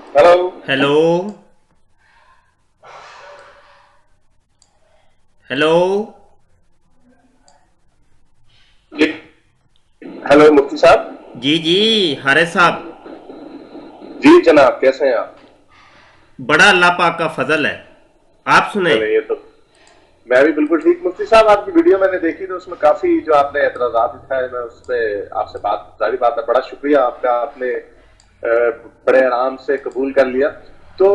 Hello. Hello. Hello. जी। Hello मुफ्ती साहब। जी जी। हारिस साहब। जी जनाब, कैसे हैं आप? बड़ा अल्लाह पाक का फजल है। आप सुने? चले, ये तो मैं भी बिल्कुल ठीक। मुफ्ती साहब, आपकी वीडियो मैंने देखी तो उसमें काफी जो आपने एतराजात उठाए, मैं उस पर आपसे बात, जारी बात है, बड़ा शुक्रिया आपका। आपने बड़े आराम से कबूल कर लिया। तो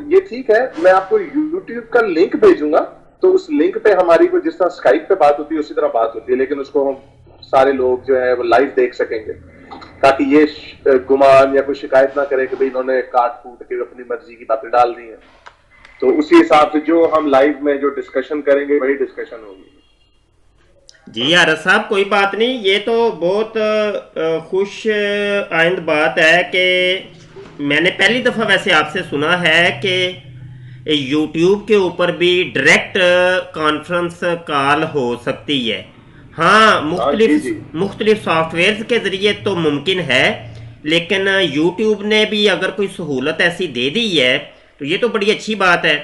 ये ठीक है, मैं आपको यूट्यूब का लिंक भेजूंगा। तो उस लिंक पे हमारी को जिस तरह स्काइप पे बात होती है उसी तरह बात होती है, लेकिन उसको हम सारे लोग जो है वो लाइव देख सकेंगे, ताकि ये गुमान या कोई शिकायत ना करे कि भाई इन्होंने काट कूट के अपनी मर्जी की बातें डाल दी हैं। तो उसी हिसाब से जो हम लाइव में जो डिस्कशन करेंगे वही डिस्कशन होगी। जी हारिस साहब, कोई बात नहीं। ये तो बहुत खुश आइंद बात है कि मैंने पहली दफ़ा वैसे आपसे सुना है कि यूट्यूब के ऊपर भी डायरेक्ट कॉन्फ्रेंस कॉल हो सकती है। हाँ, हाँ जी जी। मुख्तलिफ सॉफ्टवेयर के ज़रिए तो मुमकिन है, लेकिन यूट्यूब ने भी अगर कोई सहूलत ऐसी दे दी है तो ये तो बड़ी अच्छी बात है।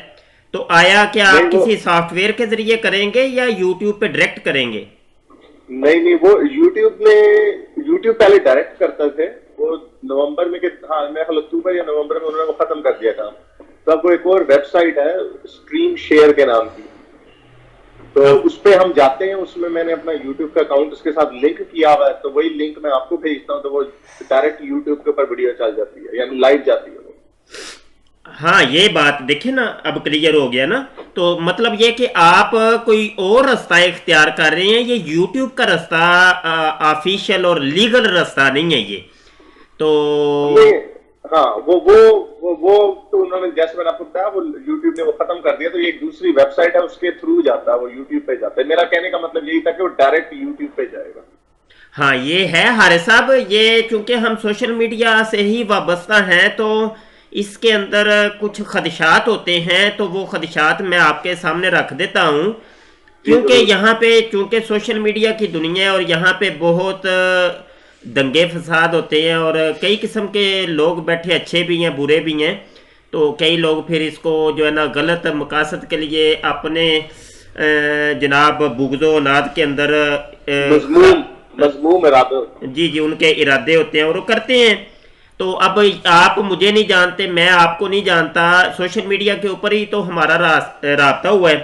तो आया क्या नहीं आप वो, किसी सॉफ्टवेयर के ज़रिए करेंगे या यूट्यूब पे डायरेक्ट करेंगे? नहीं नहीं, वो यूट्यूब में, यूट्यूब पहले डायरेक्ट करते थे। वो नवंबर में के, हाँ मेरे ख्याल अक्टूबर या नवंबर में उन्होंने वो खत्म कर दिया काम। तो अब वो एक और वेबसाइट है स्ट्रीम शेयर के नाम की। तो अब उस पे हम जाते हैं, उसमें मैंने अपना यूट्यूब का अकाउंट उसके साथ लिंक किया हुआ है, तो वही लिंक मैं आपको भेजता हूँ, तो वो डायरेक्ट यूट्यूब के ऊपर वीडियो चल जाती है, यानी लाइव जाती है वो। हाँ, ये बात देखिए ना, अब क्लियर हो गया ना। तो मतलब ये कि आप कोई और रास्ता इख्तियार कर रहे हैं, ये यूट्यूब का रास्ता ऑफिशियल और लीगल रास्ता नहीं है ये। तो नहीं, हाँ वो तो उन्होंने, जैसे मैंने आपको बताया, वो यूट्यूब ने वो खत्म कर दिया। तो ये एक दूसरी वेबसाइट है, उसके थ्रू जाता है, वो यूट्यूब पे जाता है। मेरा कहने का मतलब यही था कि वो डायरेक्ट यूट्यूब पे जाएगा। हाँ, ये है हारे साहब, ये चूंकि हम सोशल मीडिया से ही वाबस्ता हैं तो इसके अंदर कुछ खदशात होते हैं, तो वो खदशात मैं आपके सामने रख देता हूँ। जी क्योंकि जरूर। यहाँ पे चूंकि सोशल मीडिया की दुनिया है और यहाँ पे बहुत दंगे फसाद होते हैं और कई किस्म के लोग बैठे, अच्छे भी हैं बुरे भी हैं। तो कई लोग फिर इसको जो है ना गलत मकासद के लिए अपने जनाब बुगजो नाद के अंदर मजमूम, मजमूम इरादे होते जी जी, उनके इरादे होते हैं और वो करते हैं। तो अब आप मुझे नहीं जानते, मैं आपको नहीं जानता, सोशल मीडिया के ऊपर ही तो हमारा रास्ता हुआ है।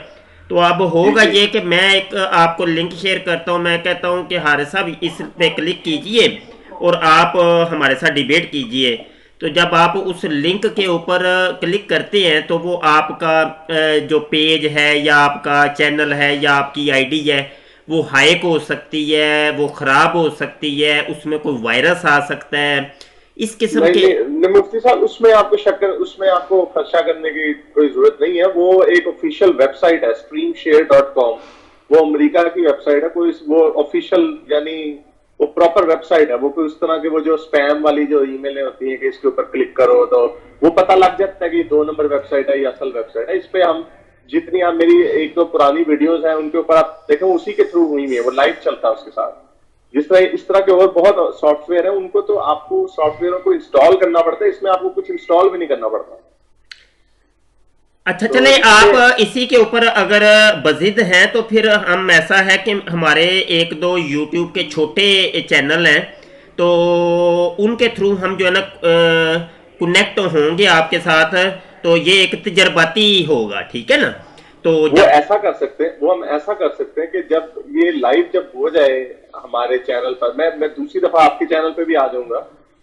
तो अब हैं। होगा जी जी। ये कि मैं एक आपको लिंक शेयर करता हूँ, मैं कहता हूँ कि हारिस साहब इस पे क्लिक कीजिए और आप हमारे साथ डिबेट कीजिए। तो जब आप उस लिंक के ऊपर क्लिक करते हैं तो वो आपका जो पेज है या आपका चैनल है या आपकी आईडी है, वो हाइक हो सकती है, वो ख़राब हो सकती है, उसमें कोई वायरस आ सकता है, इस किस्म नहीं के। नहीं नहीं, मुफ्ती साहब, उसमें आपको उसमें आपको खर्चा करने की कोई जरूरत नहीं है। वो एक ऑफिशियल वेबसाइट है, streamshare.com। वो अमेरिका की वेबसाइट है। कोई वो ऑफिशियल, यानी वो प्रॉपर वेबसाइट है। वो कोई उस तरह के वो जो स्पैम वाली जो ईमेलें होती हैं कि इसके ऊपर क्लिक करो तो वो पता लग जाता है कि 2 नंबर वेबसाइट है या असल वेबसाइट है। इस पे हम जितनी, आप मेरी एक दो पुरानी वीडियोस हैं उनके ऊपर आप देखो, उसी के थ्रू हुई हुई है, वो लाइव चलता है उसके साथ। जिस तरह इस तरह के और बहुत सॉफ्टवेयर है, उनको तो आपको सॉफ्टवेयरों को इंस्टॉल करना पड़ता है, इसमें आपको कुछ इंस्टॉल भी नहीं करना पड़ता। अच्छा, तो चले आप इसमें, इसी के ऊपर अगर बजिद हैं तो फिर हम, ऐसा है कि हमारे एक दो यूट्यूब के छोटे चैनल हैं, तो उनके थ्रू हम जो है ना कनेक्ट होंगे आपके साथ। तो ये एक तजर्बाती होगा, ठीक है ना? तो वो जब ऐसा कर सकते हैं, वो हम ऐसा कर सकते हैं कि जब ये लाइव जब हो जाए हमारे चैनल पर, मैं दूसरी दफा आपके चैनल पे भी आ जाऊंगा।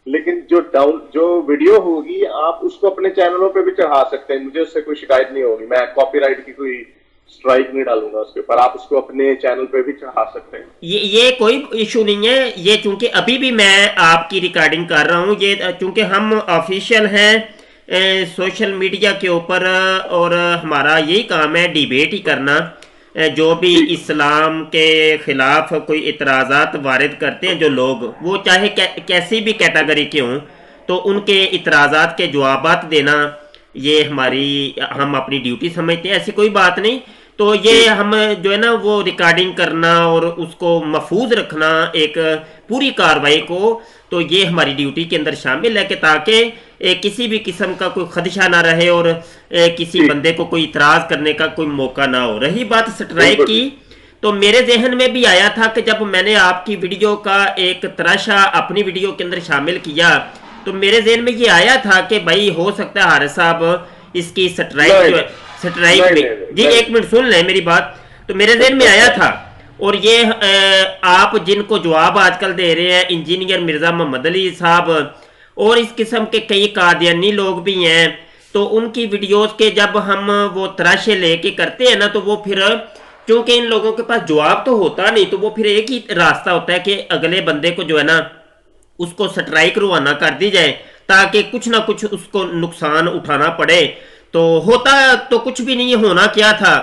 लेकिन जो वीडियो होगी आप उसको अपने चैनलों पे भी चढ़ा सकते हैं, मुझे उससे कोई शिकायत नहीं होगी। मैं कॉपीराइट की कोई स्ट्राइक नहीं डालूंगा उसके ऊपर। आप उसको अपने चैनल पे भी चढ़ा सकते हैं। ये कोई इशू नहीं है। ये चूंकि अभी भी मैं आपकी रिकॉर्डिंग कर रहा हूँ, ये चूंकि हम ऑफिशियल हैं सोशल मीडिया के ऊपर, और हमारा यही काम है डिबेट ही करना। जो भी जी इस्लाम के ख़िलाफ़ कोई इतराज़ात वारिद करते हैं जो लोग, वो चाहे कैसी भी कैटेगरी के हों, तो उनके इतराज़ात के जवाबात देना, ये हम अपनी ड्यूटी समझते हैं, ऐसी कोई बात नहीं। तो जी। ये हम जो है ना वो रिकॉर्डिंग करना और उसको महफूज रखना एक पूरी कार्रवाई को, तो ये हमारी ड्यूटी के अंदर शामिल है कि ताकि किसी भी किस्म का कोई खदशा ना रहे और किसी बंदे को कोई इतराज करने का कोई मौका ना हो। रही बात स्ट्राइक की, तो मेरे जहन में भी आया था कि जब मैंने आपकी वीडियो का एक तराशा अपनी वीडियो के अंदर शामिल किया तो मेरे जहन में ये आया था कि भाई हो सकता है हारिस साहब इसकी स्ट्राइक में जी, एक मिनट सुन लें मेरी बात। तो मेरे जहन में आया था, और ये आप जिनको जवाब आजकल दे रहे हैं इंजीनियर मिर्जा मोहम्मद अली साहब और इस किस्म के कई कादियानी लोग भी हैं, तो उनकी वीडियोस के जब हम वो तराशे लेके करते हैं ना, तो वो फिर क्योंकि इन लोगों के पास जवाब तो होता नहीं, तो वो फिर एक ही रास्ता होता है कि अगले बंदे को जो है ना उसको स्ट्राइक रवाना कर दी जाए ताकि कुछ ना कुछ उसको नुकसान उठाना पड़े। तो होता तो कुछ भी नहीं, होना क्या था,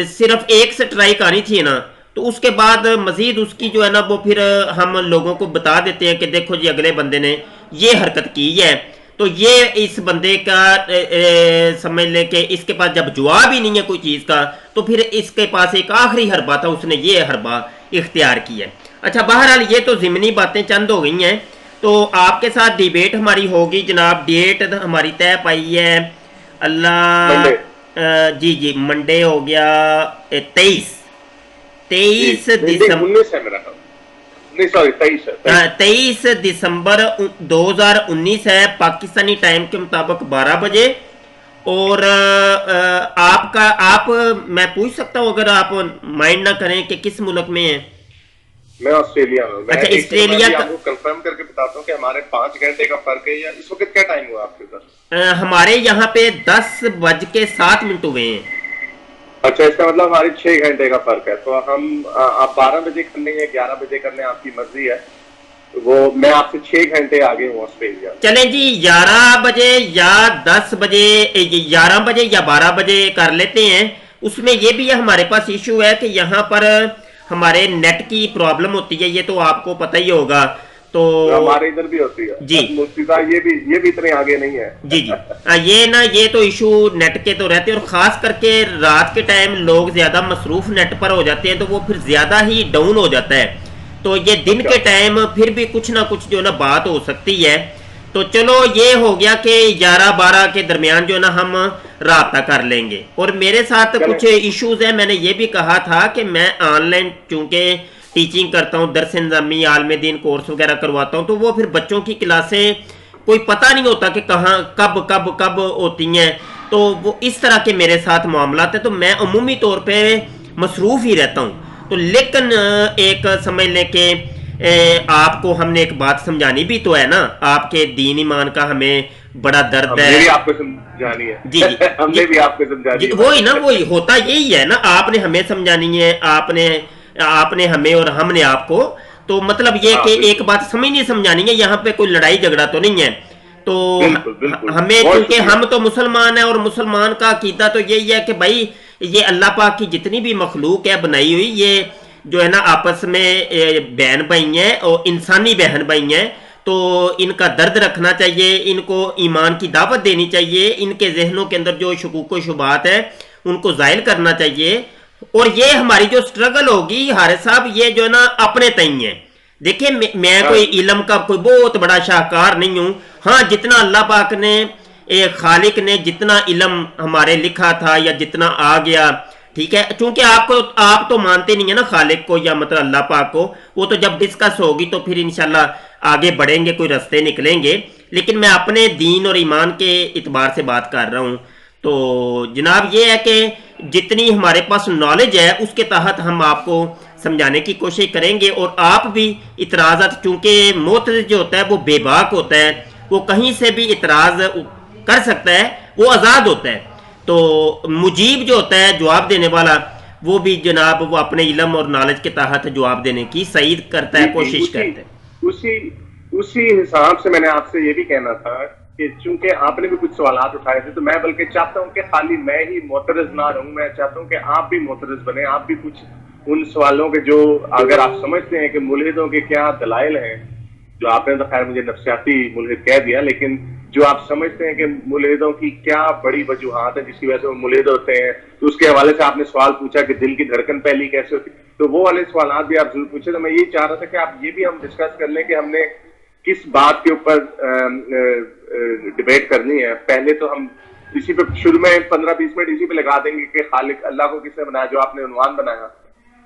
सिर्फ एक स्ट्राइक आनी थी ना, तो उसके बाद मजीद उसकी जो है ना वो फिर हम लोगों को बता देते हैं कि देखो जी अगले बंदे ने ये हरकत की है, तो ये इस बंदे का समझ ले कि इसके पास जब जवाब ही नहीं है कोई चीज़ का, तो फिर इसके पास एक आखिरी हरबा था, उसने ये हरबा इख्तियार किया। अच्छा, बहरहाल ये तो ज़िमनी बातें चंद हो गई हैं, तो आपके साथ डिबेट हमारी होगी जनाब। डेट हमारी तय पाई है अल्लाह जी जी, मंडे हो गया 23 दिसंबर 2019 है, पाकिस्तानी टाइम के मुताबिक 12 बजे। और आप मैं पूछ सकता हूँ अगर आप माइंड ना करें कि किस मुल्क में है? मैं ऑस्ट्रेलिया में। अच्छा, ऑस्ट्रेलिया का कंफर्म करके बताता हूँ कि हमारे 5 घंटे का फर्क है। या इस वक्त क्या टाइम हुआ आपके उधर? हमारे यहाँ पे 10:07 हुए हैं। अच्छा, इसका मतलब हमारे 6 घंटे का फर्क है। तो हम आप 12 बजे कर लें या 11 बजे कर लें, आपकी मर्जी है। वो मैं आपसे 6 घंटे आगे हूँ ऑस्ट्रेलिया। चलें जी, 11 बजे या 10 बजे, 11 बजे या 12 बजे कर लेते हैं। उसमें ये भी है हमारे पास इशू है कि यहाँ पर हमारे नेट की प्रॉब्लम होती है, ये तो आपको पता ही होगा। तो हमारे इधर भी होती है जी। ये भी इतने आगे नहीं है जी जी। ये ना, ये तो इशू नेट के तो रहते हैं, और खास करके रात के टाइम लोग ज्यादा मसरूफ नेट पर हो जाते हैं, तो वो फिर ज्यादा ही डाउन हो जाता है। तो ये दिन के टाइम फिर भी कुछ ना कुछ जो ना बात हो सकती है। तो चलो, ये हो गया कि 11-12 के दरमियान जो ना हम राब्ता कर लेंगे। और मेरे साथ कुछ इश्यूज हैं, मैंने ये भी कहा था कि मैं ऑनलाइन चूंकि टीचिंग करता हूँ, दरस निज़ामी आलम दीन कोर्स वगैरह करवाता हूँ, तो वो फिर बच्चों की क्लासें कोई पता नहीं होता कि कहाँ कब कब कब होती हैं। तो वो इस तरह के मेरे साथ मामला है, तो मैं अमूमी तौर पे मसरूफ़ ही रहता हूँ। तो लेकिन एक समझ लें कि आपको हमने एक बात समझानी भी तो है ना, आपके दीन ईमान का हमें बड़ा दर्द है। आपको समझानी है जी जी हमने भी आपको समझानी है। वही ना, वही होता यही है ना, आपने हमें समझानी है, आपने हमें और हमने आपको। तो मतलब ये कि एक बात समझनी समझानी है, यहाँ पे कोई लड़ाई झगड़ा तो नहीं है। तो हमें, क्योंकि हम तो मुसलमान है और मुसलमान का अकीदा तो यही है कि भाई ये अल्लाह पाक की जितनी भी मखलूक है बनाई हुई, ये जो है ना आपस में बहन भाई हैं और इंसानी बहन भाई हैं। तो इनका दर्द रखना चाहिए, इनको ईमान की दावत देनी चाहिए, इनके जहनों के अंदर जो शुकूक व शुबात है उनको जाहिर करना चाहिए। और ये हमारी जो स्ट्रगल होगी हारिस साहब, ये जो है ना अपने तई है। देखिए, मैं कोई इल्म का कोई बहुत बड़ा शाहकार नहीं हूँ। हाँ, जितना अल्लाह पाक ने, एक खालिक ने जितना इल्म हमारे लिखा था या जितना आ गया, ठीक है, क्योंकि आप तो मानते नहीं है ना खालिक को या मतलब अल्लाह पाक को। वो तो जब डिस्कस होगी तो फिर इंशाल्लाह आगे बढ़ेंगे, कोई रास्ते निकलेंगे। लेकिन मैं अपने दीन और ईमान के इतबार से बात कर रहा हूँ। तो जनाब ये है कि जितनी हमारे पास नॉलेज है उसके तहत हम आपको समझाने की कोशिश करेंगे। और आप भी इतराज़ात, चूँकि मोतज़िद जो होता है वो बेबाक होता है, वो कहीं से भी इतराज़ कर सकता है, वो आज़ाद होता है। तो मुजीब जो होता है, जवाब देने वाला, वो भी जनाब वो अपने इल्म और नॉलेज के तहत जवाब देने की सही करता है, कोशिश करता है। उसी हिसाब से मैंने आपसे ये भी कहना था कि चूंकि आपने भी कुछ सवालात उठाए थे, तो मैं बल्कि चाहता हूं कि खाली मैं ही मोतरज ना रहूं, मैं चाहता हूं कि आप भी मोतरज बने। आप भी कुछ उन सवालों के जो अगर आप समझते हैं कि मुल्हिदों के क्या दलाइल हैं, जो आपने तो खैर मुझे नफ्सियाती मुल्हिद कह दिया, लेकिन जो आप समझते हैं कि मुल्हिदों की क्या बड़ी वजूहात है जिसकी वजह से वो मुल्हिद होते हैं, तो उसके हवाले से आपने सवाल पूछा कि दिल की धड़कन पहली कैसे होती, तो वो वाले सवाल भी आप जरूर पूछे। तो मैं यही चाह रहा था कि आप ये भी हम डिस्कस कर लें कि हमने किस बात के ऊपर डिबेट करनी है, पहले तो हम इसी पे शुरू में 15-20 मिनट इसी पे लगा देंगे कि खालिक अल्लाह को किसने बनाया, जो आपने उन्वान बनाया।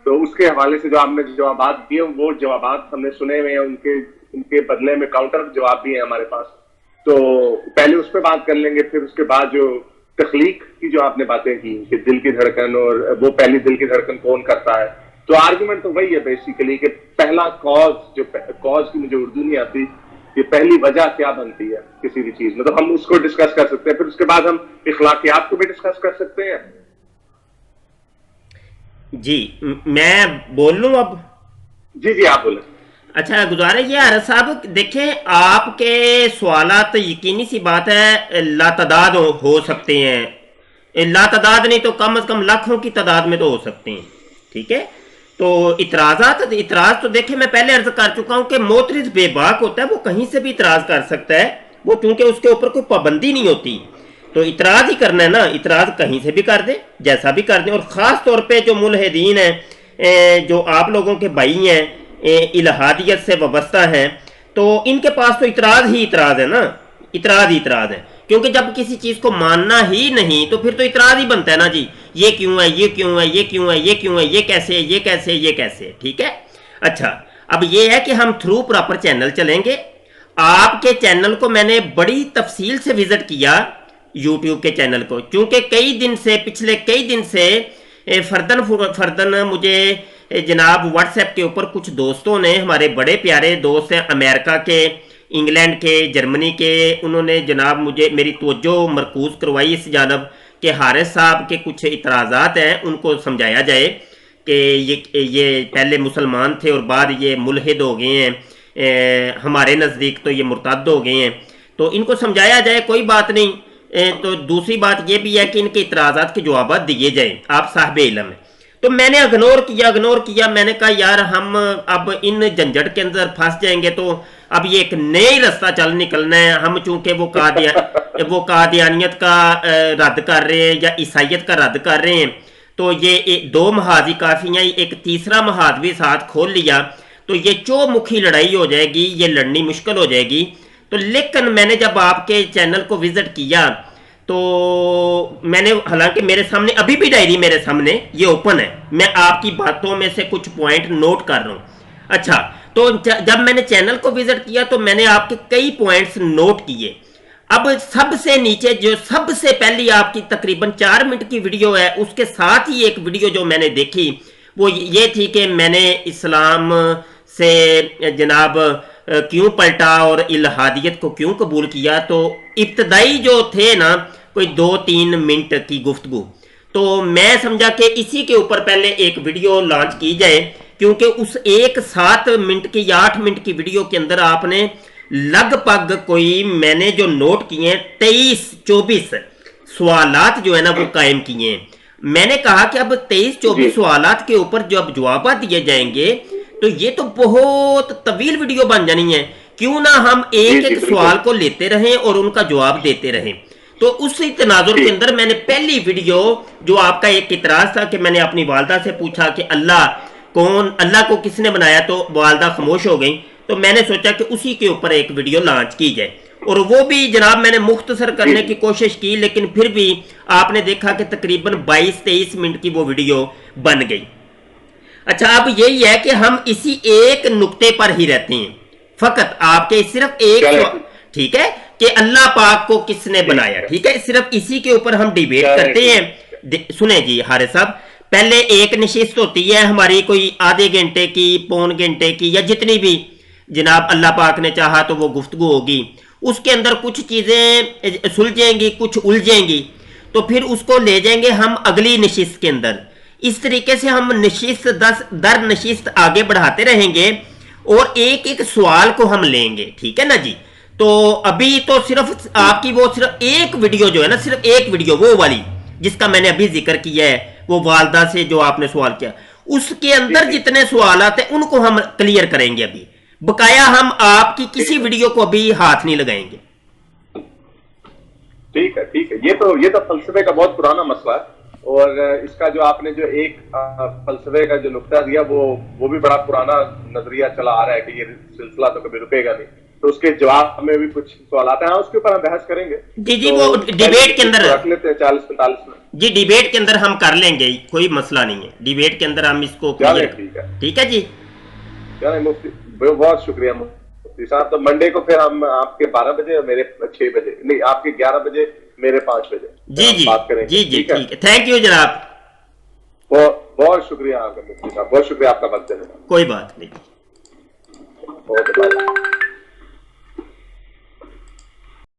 तो उसके हवाले से जो आपने जवाबात दिए वो जवाबात हमने सुने हुए हैं, उनके बदले में काउंटर जवाब भी है हमारे पास। तो पहले उस पर बात कर लेंगे, फिर उसके बाद जो तख्लीक की जो आपने बातें की कि दिल की धड़कन और वो पहली दिल की धड़कन कौन करता है, तो आर्गुमेंट तो वही है बेसिकली कि पहला कॉज, जो कॉज की मुझे उर्दू नहीं आती, ये पहली वजह क्या बनती है किसी भी चीज में, तो हम उसको डिस्कस कर सकते हैं। फिर उसके बाद हम इखलाकियात को भी डिस्कस कर सकते हैं। जी मैं बोल लूं अब? जी आप बोले। अच्छा गुजारे ये आरस साहब, देखें आपके सवालात यकीनी सी बात है लातादाद हो सकते हैं, लातादाद नहीं तो कम से कम लाखों की तादाद में तो हो सकते हैं, ठीक है। तो इतराज तो देखें मैं पहले अर्ज कर चुका हूं कि मोतरिज बेबाक होता है, वो कहीं से भी इतराज कर सकता है, वो क्योंकि उसके ऊपर कोई पाबंदी नहीं होती, तो इतराज ही करना है ना, इतराज कहीं से भी कर दे, जैसा भी कर दे। और ख़ास तौर पे जो मुल्हिदीन हैं, जो आप लोगों के भाई हैं, इल्हादियत से वाबस्ता हैं, तो इनके पास तो इतराज ही इतराज है ना, इतराज ही इतराज है, क्योंकि जब किसी चीज़ को मानना ही नहीं तो फिर तो इतराज ही बनता है ना जी, ये क्यों है, ये क्यों है, ये क्यों है, ये क्यों है, ये कैसे है, ये कैसे है, ये कैसे है, ठीक है। अच्छा अब ये है कि हम थ्रू प्रॉपर चैनल चलेंगे। आपके चैनल को मैंने बड़ी तफसील से विजिट किया, यूट्यूब के चैनल को, क्योंकि पिछले कई दिन से फर्दन मुझे जनाब व्हाट्सएप के ऊपर कुछ दोस्तों ने, हमारे बड़े प्यारे दोस्त हैं अमेरिका के, इंग्लैंड के, जर्मनी के, उन्होंने जनाब मुझे मेरी तवज्जो मरकूज़ करवाई इस जानब कि हारिस साहब के कुछ इतराज़ात हैं, उनको समझाया जाए कि ये पहले मुसलमान थे और बाद ये मुल्हिद हो गए हैं, हमारे नज़दीक तो ये मुर्तद हो गए हैं, तो इनको समझाया जाए, कोई बात नहीं। तो दूसरी बात ये भी है कि इनके इतराज़ात के जवाब दिए जाए, आप साहिब इल्म हैं। तो मैंने इग्नोर किया, मैंने कहा यार हम अब इन झंझट के अंदर फंस जाएंगे, तो अब ये एक नई रास्ता चल निकलना है। हम चूंकि वो कादियानियत का रद्द कर रहे हैं या ईसाइयत का रद्द कर रहे हैं, तो ये दो महाज ही काफ़ी हैं, एक तीसरा महाज भी साथ खोल लिया तो ये चौमुखी लड़ाई हो जाएगी, ये लड़नी मुश्किल हो जाएगी। तो लेकिन मैंने जब आपके चैनल को विजिट किया तो मैंने, हालांकि मेरे सामने अभी भी डायरी मेरे सामने ये ओपन है, मैं आपकी बातों में से कुछ पॉइंट नोट कर रहा हूँ। अच्छा तो जब मैंने चैनल को विजिट किया तो मैंने आपके कई पॉइंट्स नोट किए। अब सबसे नीचे जो सबसे पहली आपकी तकरीबन 4 मिनट की वीडियो है, उसके साथ ही एक वीडियो जो मैंने देखी वो ये थी कि मैंने इस्लाम से जनाब क्यों पलटा और इल्हादियत को क्यों कबूल किया। तो इब्तदाई जो थे ना कोई 2-3 मिनट की गुफ्तगू, तो मैं समझा कि इसी के ऊपर पहले एक वीडियो लॉन्च की जाए, क्योंकि उस एक 7 मिनट की या 8 मिनट की वीडियो के अंदर आपने लगभग कोई, मैंने जो नोट किए हैं 23-24 सवालात जो है ना वो कायम किए हैं। मैंने कहा कि अब 23-24 सवालात के ऊपर जब जवाब दिए जाएंगे तो ये तो बहुत तवील वीडियो बन जानी है, क्यों ना हम एक सवाल को लेते रहें और उनका जवाब देते रहें। तो उसी तनाजुर के अंदर मैंने पहली वीडियो जो आपका एक इतराज था कि मैंने अपनी वालदा से पूछा कि अल्लाह को किसने बनाया, तो वालदा खामोश हो गई, तो मैंने सोचा कि उसी के ऊपर एक वीडियो लॉन्च की जाए, और वो भी जनाब मैंने मुख्तसर करने की कोशिश की, लेकिन फिर भी आपने देखा कि तकरीबन 22-23 मिनट की वो वीडियो बन गई। अच्छा अब यही है कि हम इसी एक नुक्ते पर ही रहते हैं, फकत आपके सिर्फ एक, ठीक है, कि अल्लाह पाक को किसने बनाया, ठीक है, सिर्फ इसी के ऊपर हम डिबेट करते हैं। सुने जी हारिस साहब, पहले एक नशिस्त होती है हमारी कोई आधे घंटे की, पौन घंटे की, या जितनी भी जनाब अल्लाह पाक ने चाहा तो वो गुफ्तगू होगी, उसके अंदर कुछ चीजें सुलझेंगी, कुछ उलझेंगी, तो फिर उसको ले जाएंगे हम अगली नशिस्त के अंदर। इस तरीके से हम नशिस्त दर नशिस्त आगे बढ़ाते रहेंगे और एक एक सवाल को हम लेंगे, ठीक है ना जी। तो अभी तो सिर्फ आपकी वो सिर्फ एक वीडियो जो है ना, सिर्फ एक वीडियो वो वाली जिसका मैंने अभी जिक्र किया है, वो वालदा से जो आपने सवाल किया, उसके अंदर जितने सवाल आते हैं उनको हम क्लियर करेंगे। अभी बकाया हम आपकी किसी वीडियो को अभी हाथ नहीं लगाएंगे। ठीक है, ठीक है, ये तो फलसफे का बहुत पुराना मसला है, और इसका जो आपने जो एक फलसफे का जो नुक्ता दिया वो भी बड़ा पुराना नजरिया चला आ रहा है कि ये सिलसिला तो कभी रुकेगा नहीं। तो उसके जवाब में भी कुछ सवाल आते हैं, उसके ऊपर हम बहस करेंगे। जी जी, तो वो डिबेट के अंदर रख लेते हैं 40-45 में। जी, डिबेट के अंदर हम कर लेंगे, कोई मसला नहीं है, डिबेट के अंदर हम इसको चलें, ठीक है। ठीक है जी। चलें मुफ्ती, बहुत शुक्रिया मुफ्ती साहब। तो मंडे को फिर हम आपके 12 बजे और मेरे 6 बजे, नहीं आपके 11 बजे मेरे 5 बजे जी जी बात करेंगे। जी जी, ठीक है, थैंक यू जनाब। बहुत शुक्रिया आपका मुफ्ती साहब, बहुत शुक्रिया आपका वक्त देने का। कोई बात नहीं। बहुत